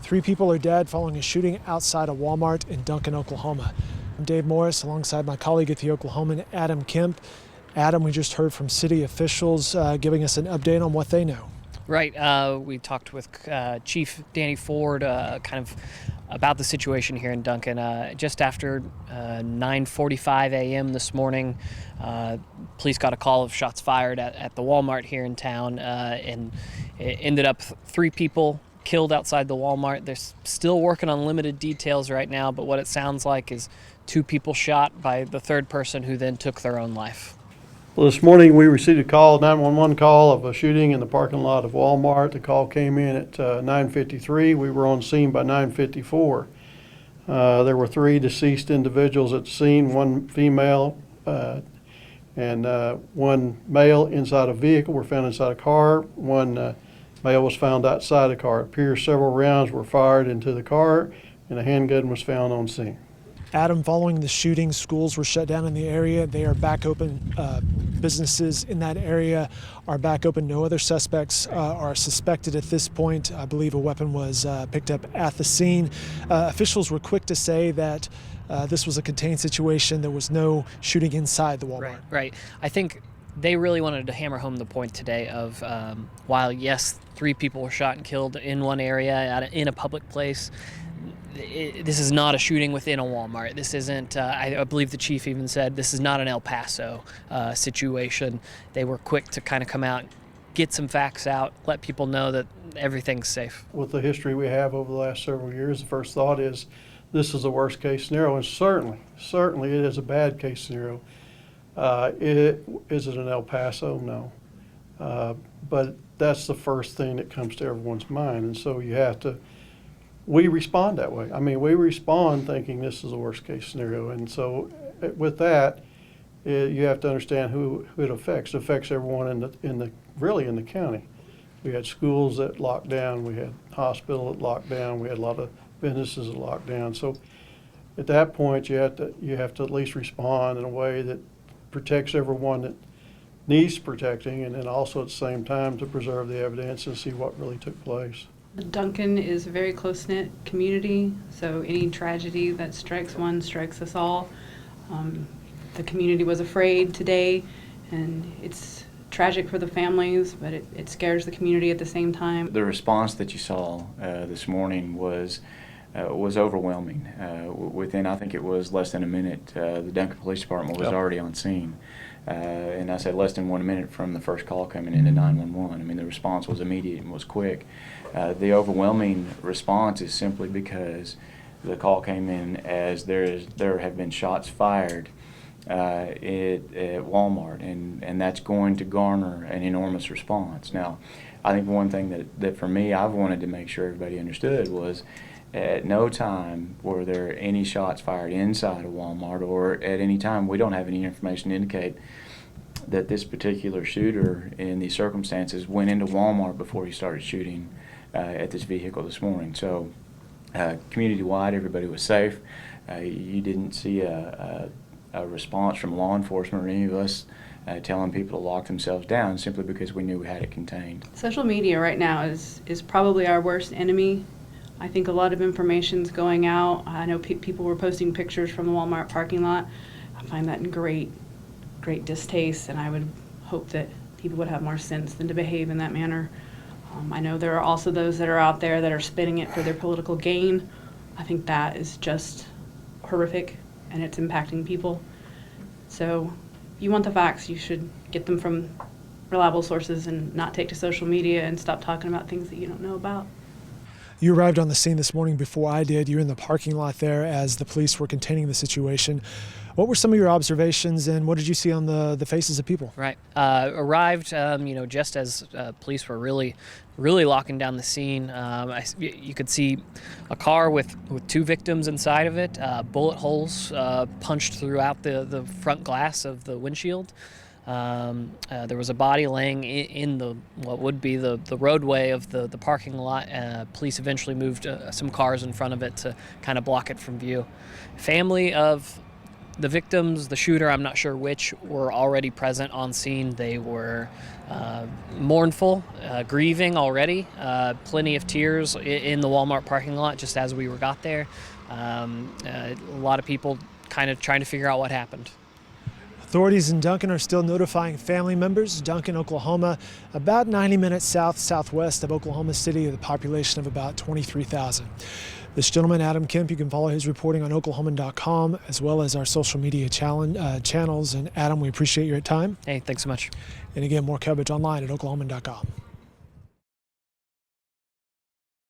3 people are dead following a shooting outside a Walmart in Duncan, Oklahoma. I'm Dave Morris alongside my colleague at the Oklahoman, Adam Kemp. Adam, we just heard from city officials giving us an update on what they know. Right. We talked with Chief Danny Ford kind of about the situation here in Duncan. Just after 9:45 a.m. this morning, police got a call of shots fired at the Walmart here in town, and it ended up 3 people killed outside the Walmart. They're still working on limited details right now, but what it sounds like is 2 people shot by the third person who then took their own life. Well, this morning we received a call, 911 call of a shooting in the parking lot of Walmart. The call came in at 9:53. We were on scene by 9:54. There were 3 deceased individuals at the scene, 1 female and 1 male inside a vehicle were found inside a car. 1 male was found outside the car. It appears several rounds were fired into the car and a handgun was found on scene. Adam, following the shooting, schools were shut down in the area. They are back open. Businesses in that area are back open. No other suspects are suspected at this point. I believe a weapon was picked up at the scene. Officials were quick to say that this was a contained situation. There was no shooting inside the Walmart. Right. I think they really wanted to hammer home the point today of while, yes, 3 people were shot and killed in one area in a public place, this is not a shooting within a Walmart. This isn't, I believe the chief even said, this is not an El Paso situation. They were quick to kind of come out, get some facts out, let people know that everything's safe. With the history we have over the last several years, the first thought is this is the worst case scenario, and certainly it is a bad case scenario. Is it an El Paso? No. But that's the first thing that comes to everyone's mind, and so we respond that way. I mean, we respond thinking this is the worst case scenario, and so with that, you have to understand who it affects. It affects everyone really in the county. We had schools that locked down, we had hospital that locked down, we had a lot of businesses that locked down. So at that point, you have to at least respond in a way that protects everyone that needs protecting, and then also at the same time to preserve the evidence and see what really took place. Duncan is a very close-knit community, so any tragedy that strikes one strikes us all. The community was afraid today, and it's tragic for the families, but it scares the community at the same time. The response that you saw this morning was overwhelming. Within, I think it was less than a minute, the Duncan Police Department was already on scene. And I said less than 1 minute from the first call coming into 911. I mean, the response was immediate and was quick. The overwhelming response is simply because the call came in as there have been shots fired at Walmart, and that's going to garner an enormous response. Now, I think one thing that for me I've wanted to make sure everybody understood was at no time were there any shots fired inside a Walmart, or at any time we don't have any information to indicate that this particular shooter in these circumstances went into Walmart before he started shooting at this vehicle this morning. So community-wide, everybody was safe. You didn't see a response from law enforcement or any of us telling people to lock themselves down simply because we knew we had it contained. Social media right now is probably our worst enemy. I think a lot of information's going out. I know people were posting pictures from the Walmart parking lot. I find that in great distaste, and I would hope that people would have more sense than to behave in that manner. I know there are also those that are out there that are spinning it for their political gain. I think that is just horrific, and it's impacting people. So if you want the facts, you should get them from reliable sources and not take to social media and stop talking about things that you don't know about. You arrived on the scene this morning before I did. You were in the parking lot there as the police were containing the situation. What were some of your observations, and what did you see on the faces of people? Right. Arrived, just as police were really locking down the scene. You could see a car with 2 victims inside of it, bullet holes punched throughout the front glass of the windshield. There was a body laying in what would be the roadway of the parking lot. Police eventually moved some cars in front of it to kind of block it from view. Family of The victims, the shooter, I'm not sure which, were already present on scene. They were mournful, grieving already. Plenty of tears in the Walmart parking lot just as we got there. A lot of people kind of trying to figure out what happened. Authorities in Duncan are still notifying family members. Duncan, Oklahoma, about 90 minutes southwest of Oklahoma City, with a population of about 23,000. This gentleman, Adam Kemp, you can follow his reporting on Oklahoman.com as well as our social media channels. And Adam, we appreciate your time. Hey, thanks so much. And again, more coverage online at Oklahoman.com.